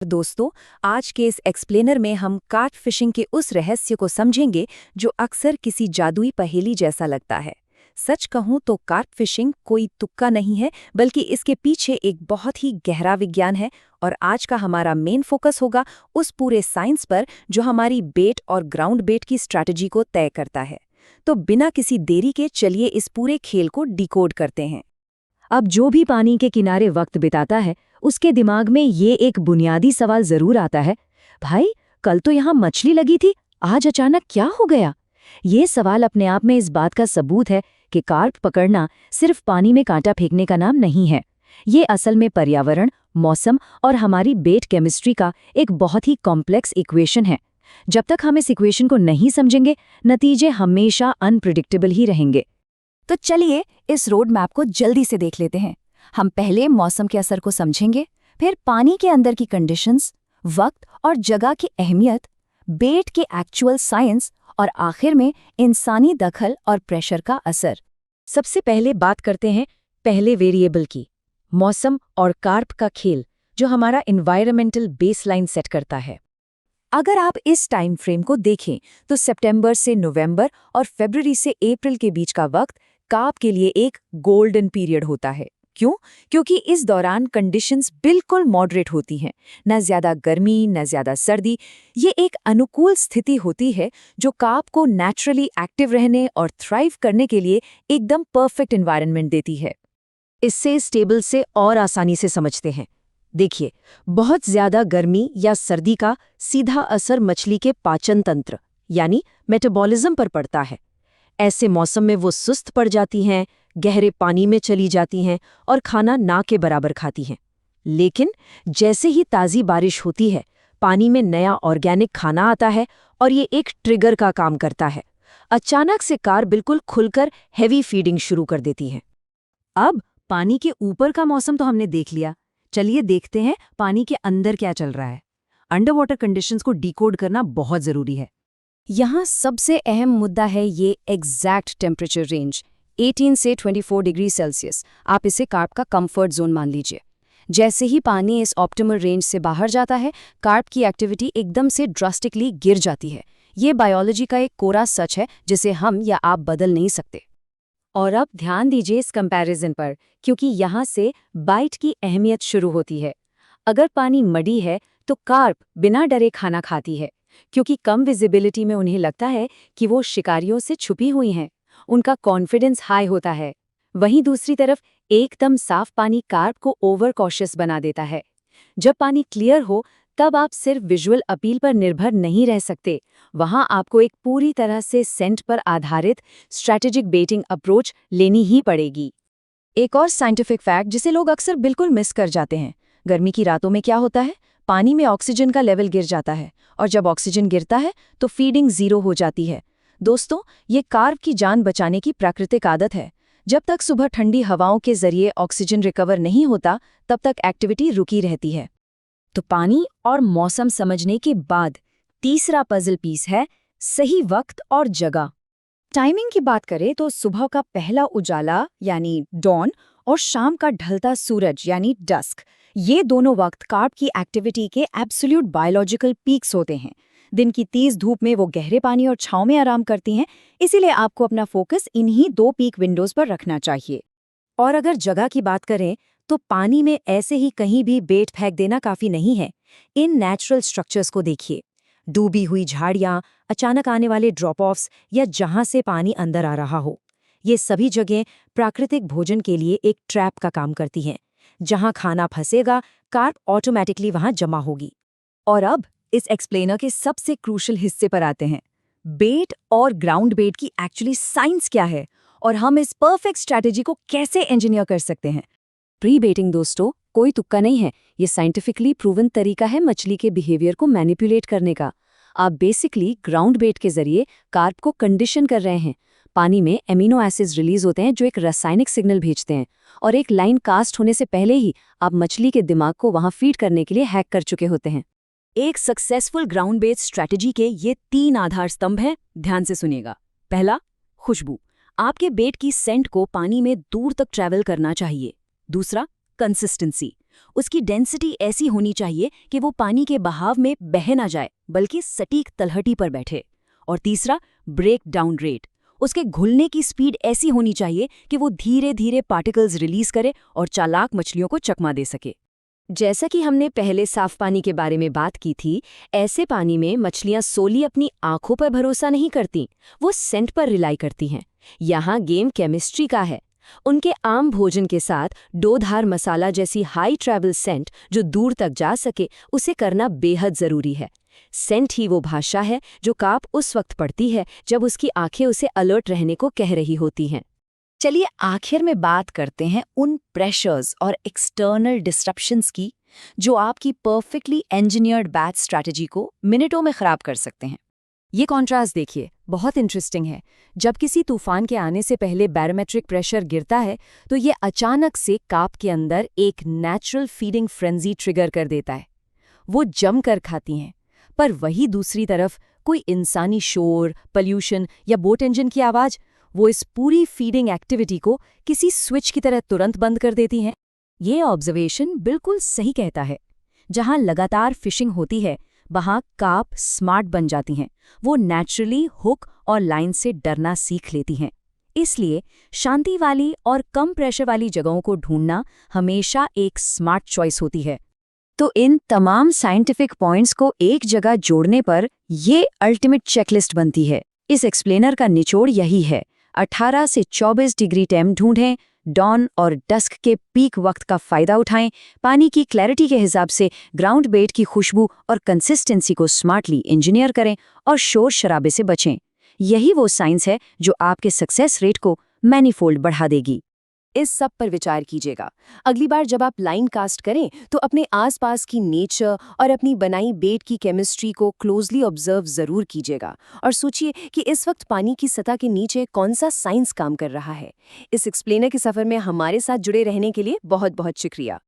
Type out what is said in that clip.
दोस्तों, आज के इस एक्सप्लेनर में हम कार्प फिशिंग के उस रहस्य को समझेंगे जो अक्सर किसी जादुई पहेली जैसा लगता है। सच कहूं तो कार्प फिशिंग कोई तुक्का नहीं है, बल्कि इसके पीछे एक बहुत ही गहरा विज्ञान है। और आज का हमारा मेन फोकस होगा उस पूरे साइंस पर जो हमारी बेट और ग्राउंड बेट की स्ट्रैटेजी को तय करता है। तो बिना किसी देरी के चलिए इस पूरे खेल को डिकोड करते हैं। अब जो भी पानी के किनारे वक्त बिताता है, उसके दिमाग में ये एक बुनियादी सवाल जरूर आता है, भाई कल तो यहाँ मछली लगी थी, आज अचानक क्या हो गया? ये सवाल अपने आप में इस बात का सबूत है कि कार्प पकड़ना सिर्फ पानी में कांटा फेंकने का नाम नहीं है। ये असल में पर्यावरण, मौसम और हमारी बेट केमिस्ट्री का एक बहुत ही कॉम्प्लेक्स इक्वेशन है। जब तक हम इस इक्वेशन को नहीं समझेंगे, नतीजे हमेशा अनप्रिडिक्टेबल ही रहेंगे। तो चलिए इस रोड मैप को जल्दी से देख लेते हैं। हम पहले मौसम के असर को समझेंगे, फिर पानी के अंदर की कंडीशंस, वक्त और जगह की अहमियत, बेट के एक्चुअल साइंस और आखिर में इंसानी दखल और प्रेशर का असर। सबसे पहले बात करते हैं पहले वेरिएबल की, मौसम और कार्प का खेल, जो हमारा एनवायरमेंटल बेसलाइन सेट करता है। अगर आप इस टाइम फ्रेम को देखें तो सितंबर से नवंबर और फरवरी से अप्रैल के बीच का वक्त कार्प के लिए एक गोल्डन पीरियड होता है। क्यों? क्योंकि इस दौरान कंडीशंस बिल्कुल मॉडरेट होती हैं, न ज्यादा गर्मी न ज्यादा सर्दी। ये एक अनुकूल स्थिति होती है जो कार्प को नेचुरली एक्टिव रहने और थ्राइव करने के लिए एकदम परफेक्ट एनवायरनमेंट देती है। इससे इस टेबल से और आसानी से समझते हैं। देखिए, बहुत ज्यादा गर्मी या सर्दी का सीधा असर मछली के पाचन तंत्र यानी मेटाबॉलिज्म पर पड़ता है। ऐसे मौसम में वो सुस्त पड़ जाती हैं, गहरे पानी में चली जाती हैं और खाना ना के बराबर खाती हैं। लेकिन जैसे ही ताज़ी बारिश होती है, पानी में नया ऑर्गेनिक खाना आता है और ये एक ट्रिगर का काम करता है। अचानक से कार्प बिल्कुल खुलकर हेवी फीडिंग शुरू कर देती है। अब पानी के ऊपर का मौसम तो हमने देख लिया, चलिए देखते हैं पानी के अंदर क्या चल रहा है। अंडर वाटर कंडीशंस को डिकोड करना बहुत जरूरी है। यहाँ सबसे अहम मुद्दा है ये एग्जैक्ट टेम्परेचर रेंज 18 से 24 डिग्री सेल्सियस। आप इसे कार्प का कंफर्ट जोन मान लीजिए। जैसे ही पानी इस ऑप्टिमल रेंज से बाहर जाता है, कार्प की एक्टिविटी एकदम से ड्रास्टिकली गिर जाती है। ये बायोलॉजी का एक कोरा सच है जिसे हम या आप बदल नहीं सकते। और अब ध्यान दीजिए इस कंपैरिजन पर, क्योंकि यहाँ से बाइट की अहमियत शुरू होती है। अगर पानी मडी है तो कार्प बिना डरे खाना खाती है, क्योंकि कम विजिबिलिटी में उन्हें लगता है कि वो शिकारियों से छुपी हुई हैं। उनका कॉन्फिडेंस हाई होता है। वहीं दूसरी तरफ एकदम साफ पानी कार्प को ओवर कॉशियस बना देता है। जब पानी क्लियर हो तब आप सिर्फ विजुअल अपील पर निर्भर नहीं रह सकते। वहां आपको एक पूरी तरह से सेंट पर आधारित स्ट्रैटेजिक बेटिंग अप्रोच लेनी ही पड़ेगी। एक और साइंटिफिक फैक्ट जिसे लोग अक्सर बिल्कुल मिस कर जाते हैं, गर्मी की रातों में क्या होता है, पानी में ऑक्सीजन का लेवल गिर जाता है और जब ऑक्सीजन गिरता है तो फीडिंग जीरो हो जाती है। दोस्तों, ये कार्प की जान बचाने की प्राकृतिक आदत है। जब तक सुबह ठंडी हवाओं के जरिए ऑक्सीजन रिकवर नहीं होता, तब तक एक्टिविटी रुकी रहती है। तो पानी और मौसम समझने के बाद तीसरा पजल पीस है सही वक्त और जगह। टाइमिंग की बात करें तो सुबह का पहला उजाला यानी डॉन और शाम का ढलता सूरज यानी डस्क, ये दोनों वक्त कार्प की एक्टिविटी के एब्सोल्यूट बायोलॉजिकल पीक्स होते हैं। दिन की तेज धूप में वो गहरे पानी और छांव में आराम करती हैं, इसीलिए आपको अपना फोकस इन्हीं दो पीक विंडोज पर रखना चाहिए। और अगर जगह की बात करें तो पानी में ऐसे ही कहीं भी बेट फेंक देना काफी नहीं है। इन नेचुरल स्ट्रक्चर्स को देखिए, डूबी हुई झाड़ियां, अचानक आने वाले ड्रॉप ऑफ्स या जहां से पानी अंदर आ रहा हो, ये सभी जगह प्राकृतिक भोजन के लिए एक ट्रैप का काम करती हैं। जहां खाना फंसेगा, कार्प ऑटोमेटिकली वहां जमा होगी। और अब इस एक्सप्लेनर के सबसे क्रूशल हिस्से पर आते हैं, बेट और ग्राउंड बेट की एक्चुअली साइंस क्या है और हम इस परफेक्ट स्ट्रैटेजी को कैसे इंजीनियर कर सकते हैं। प्री बेटिंग दोस्तों कोई तुक्का नहीं है, ये साइंटिफिकली प्रूवन तरीका है मछली के बिहेवियर को मैनिपुलेट करने का। आप बेसिकली ग्राउंड बेट के जरिए कार्प को कंडीशन कर रहे हैं। पानी में एमिनो एसिड्स रिलीज होते हैं जो एक रासायनिक सिग्नल भेजते हैं, और एक लाइन कास्ट होने से पहले ही आप मछली के दिमाग को वहां फीड करने के लिए हैक कर चुके होते हैं। एक सक्सेसफुल ग्राउंड बेस्ड स्ट्रैटेजी के ये 3 आधार स्तंभ हैं, ध्यान से सुनिएगा। पहला, खुशबू। आपके बेट की सेंट को पानी में दूर तक ट्रैवल करना चाहिए। दूसरा, कंसिस्टेंसी। उसकी डेंसिटी ऐसी होनी चाहिए कि वो पानी के बहाव में बह ना जाए, बल्कि सटीक तलहटी पर बैठे। और तीसरा, ब्रेक डाउन रेट। उसके घुलने की स्पीड ऐसी होनी चाहिए कि वो धीरे धीरे पार्टिकल्स रिलीज करे और चालाक मछलियों को चकमा दे सके। जैसा कि हमने पहले साफ पानी के बारे में बात की थी, ऐसे पानी में मछलियां सोली अपनी आंखों पर भरोसा नहीं करती, वो सेंट पर रिलाई करती हैं। यहाँ गेम केमिस्ट्री का है। उनके आम भोजन के साथ डोधार मसाला जैसी हाई ट्रैवल सेंट जो दूर तक जा सके, उसे करना बेहद जरूरी है। सेंट ही वो भाषा है जो कार्प उस वक्त पढ़ती है जब उसकी आंखें उसे अलर्ट रहने को कह रही होती हैं। चलिए आखिर में बात करते हैं उन प्रेशर्स और एक्सटर्नल डिस्ट्रप्शंस की जो आपकी परफेक्टली इंजीनियर्ड बैच स्ट्रैटेजी को मिनटों में खराब कर सकते हैं। ये कॉन्ट्रास्ट देखिए, बहुत इंटरेस्टिंग है। जब किसी तूफान के आने से पहले बैरोमेट्रिक प्रेशर गिरता है तो ये अचानक से कार्प के अंदर एक नेचुरल फीडिंग फ्रेंजी ट्रिगर कर देता है। वो जम कर खाती हैं। पर वही दूसरी तरफ कोई इंसानी शोर, पॉल्यूशन या बोट इंजन की आवाज़, वो इस पूरी फीडिंग एक्टिविटी को किसी स्विच की तरह तुरंत बंद कर देती हैं। ये ऑब्जर्वेशन बिल्कुल सही कहता है। जहां लगातार फिशिंग होती है, वहां कार्प स्मार्ट बन जाती हैं। वो नेचुरली हुक और लाइन से डरना सीख लेती हैं। इसलिए शांति वाली और कम प्रेशर वाली जगहों को ढूंढना हमेशा एक स्मार्ट चॉइस होती है। तो इन तमाम साइंटिफिक पॉइंट्स को एक जगह जोड़ने पर ये अल्टीमेट चेकलिस्ट बनती है। इस एक्सप्लेनर का निचोड़ यही है: 18 से 24 डिग्री टेम्प ढूंढें, डॉन और डस्क के पीक वक्त का फायदा उठाएं, पानी की क्लैरिटी के हिसाब से ग्राउंड बेट की खुशबू और कंसिस्टेंसी को स्मार्टली इंजीनियर करें और शोर शराबे से बचें। यही वो साइंस है जो आपके सक्सेस रेट को मैनीफोल्ड बढ़ा देगी। इस सब पर विचार कीजिएगा। अगली बार जब आप लाइन कास्ट करें तो अपने आसपास की नेचर और अपनी बनाई बेट की केमिस्ट्री को क्लोजली ऑब्जर्व जरूर कीजिएगा और सोचिए कि इस वक्त पानी की सतह के नीचे कौन सा साइंस काम कर रहा है। इस एक्सप्लेनर के सफर में हमारे साथ जुड़े रहने के लिए बहुत बहुत शुक्रिया।